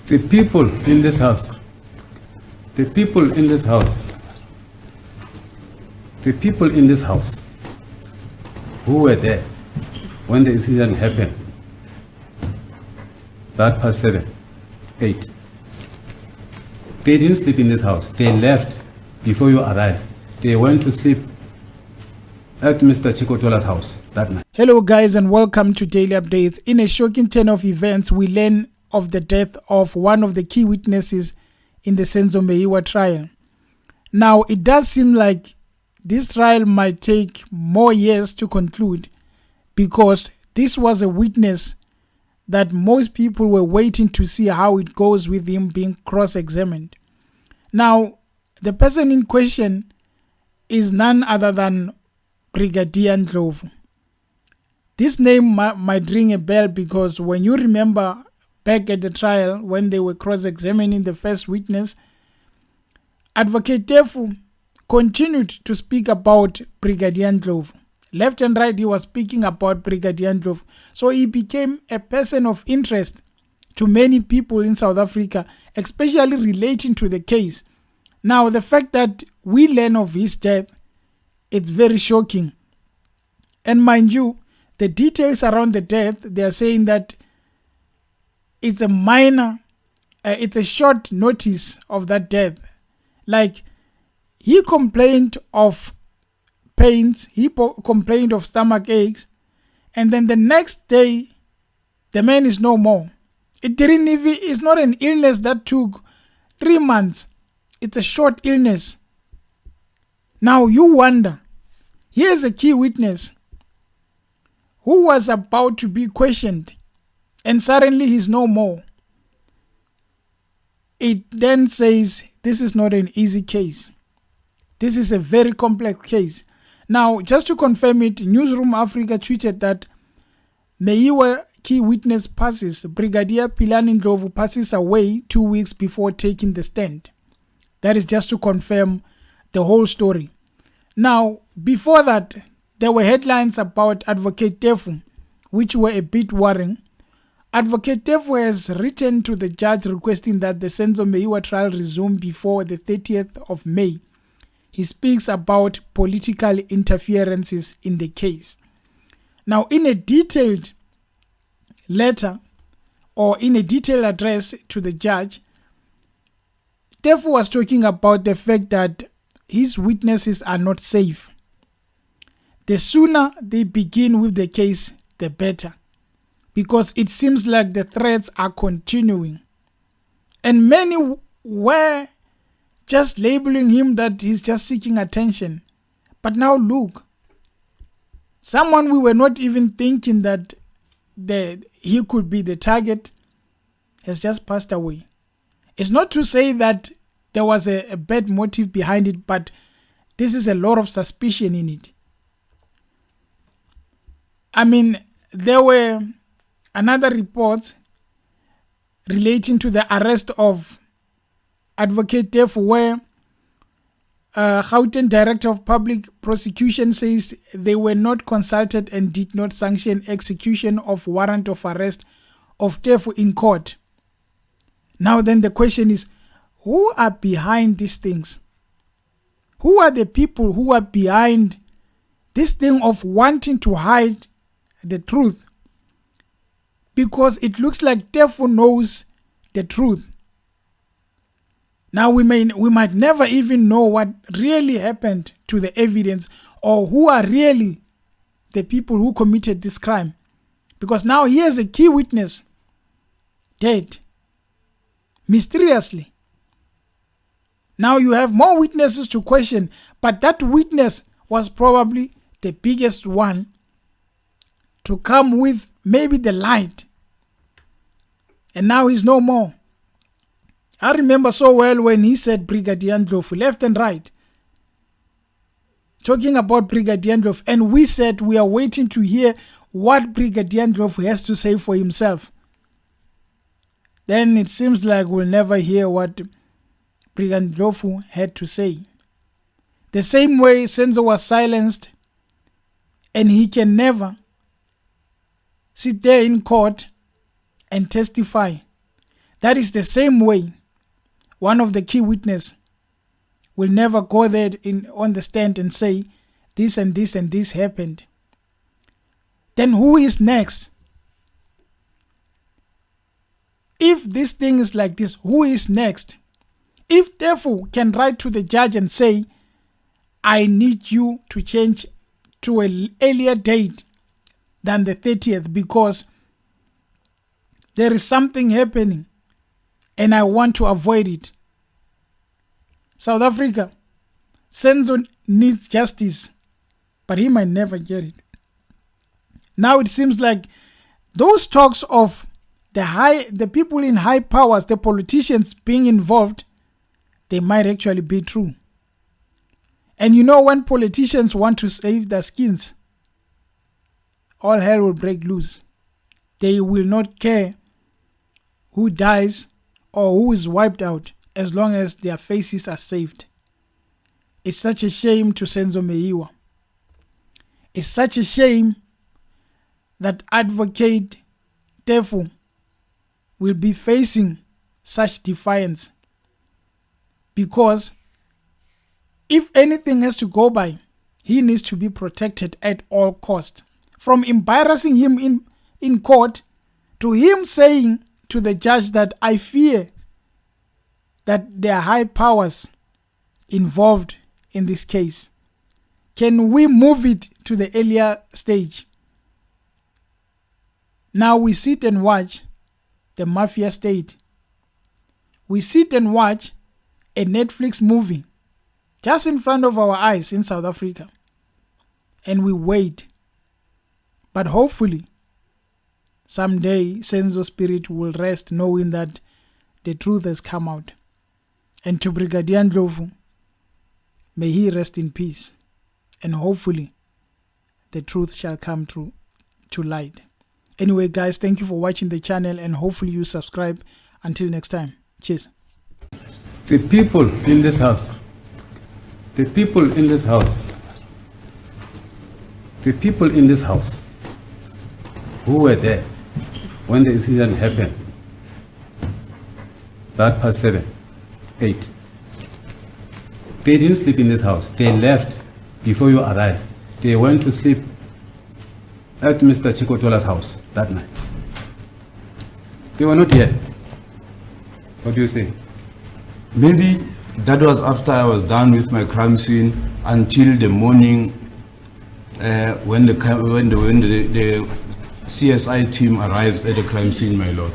The people in this house, the people in this house, the people in this house who were there when the incident happened, that past 7, 8, they didn't sleep in this house. They left before you arrived. They went to sleep at Mr. Chikotola's house that night. Hello guys, and welcome to Daily Updates. In a shocking turn of events, we learn of the death of one of the key witnesses in the Senzo Meyiwa trial. Now, it does seem like this trial might take more years to conclude, because this was a witness that most people were waiting to see how it goes with him being cross-examined. Now, the person in question is none other than Brigadier Ndlovu. This name might ring a bell, because when you remember back at the trial when they were cross-examining the first witness, Advocate Ndlovu continued to speak about Brigadier Ndlovu. Left and right, he was speaking about Brigadier Ndlovu. So he became a person of interest to many people in South Africa, especially relating to the case. Now, the fact that we learn of his death, it's very shocking. And mind you, the details around the death, they are saying that it's a minor, it's a short notice of that death. Like, he complained of pains, he complained of stomach aches, and then the next day, the man is no more. It's not an illness that took 3 months. It's a short illness. Now you wonder, here's a key witness who was about to be questioned, and suddenly he's no more. It then says this is not an easy case. This is a very complex case. Now, just to confirm it, Newsroom Africa tweeted that Meyiwa key witness passes, Brigadier Ndlovu passes away 2 weeks before taking the stand. That is just to confirm the whole story. Now, before that, there were headlines about Advocate Ndlovu, which were a bit worrying. Advocate Ndlovu has written to the judge requesting that the Senzo Meyiwa trial resume before the 30th of May. He speaks about political interferences in the case. Now, in a detailed letter or in a detailed address to the judge, Ndlovu was talking about the fact that his witnesses are not safe. The sooner they begin with the case, the better, because it seems like the threats are continuing. And many were just labeling him that he's just seeking attention. But now look, someone we were not even thinking that he could be the target has just passed away. It's not to say that there was a bad motive behind it, but this is a lot of suspicion in it. I mean, there were another reports relating to the arrest of Advocate Ndlovu, where Gauteng Director of Public Prosecution says they were not consulted and did not sanction execution of warrant of arrest of Ndlovu in court. Now then the question is, who are behind these things? Who are the people who are behind this thing of wanting to hide the truth? Because it looks like Ndlovu knows the truth. Now we might never even know what really happened to the evidence, or who are really the people who committed this crime. Because now here's a key witness dead mysteriously. Now you have more witnesses to question, but that witness was probably the biggest one to come with maybe the light. And now he's no more. I remember so well when he said Brigadier Ndlovu, left and right, talking about Brigadier Ndlovu, and we said we are waiting to hear what Brigadier Ndlovu has to say for himself. Then it seems like we'll never hear what Brigadier Ndlovu had to say. The same way Senzo was silenced, and he can never sit there in court and testify. That is the same way one of the key witnesses will never go there on the stand and say this and this and this happened. Then who is next? If this thing is like this, who is next? If Ndlovu can write to the judge and say, I need you to change to an earlier date than the 30th because there is something happening and I want to avoid it. South Africa, Senzo needs justice, but he might never get it. Now it seems like those talks of the people in high powers, the politicians being involved, they might actually be true. And you know, when politicians want to save their skins, all hell will break loose. They will not care who dies or who is wiped out as long as their faces are saved. It's such a shame to Senzo Meyiwa. It's such a shame that Advocate Ndlovu will be facing such defiance, because if anything has to go by, he needs to be protected at all cost. From embarrassing him in court to him saying to the judge that I fear that there are high powers involved in this case. Can we move it to the earlier stage? Now we sit and watch the mafia state. We sit and watch a Netflix movie just in front of our eyes in South Africa. And we wait. But hopefully, someday Senzo's spirit will rest knowing that the truth has come out. And to Brigadier Ndlovu, may he rest in peace. And hopefully, the truth shall come to light. Anyway, guys, thank you for watching the channel and hopefully you subscribe. Until next time. Cheers. The people in this house, the people in this house who were there when the incident happened, that past 7, 8, they didn't sleep in this house. They left before you arrived. They went to sleep at Mr. Chikotola's house that night. They were not here. What do you say? Maybe that was after I was done with my crime scene until the morning when the CSI team arrives at the crime scene, my lord.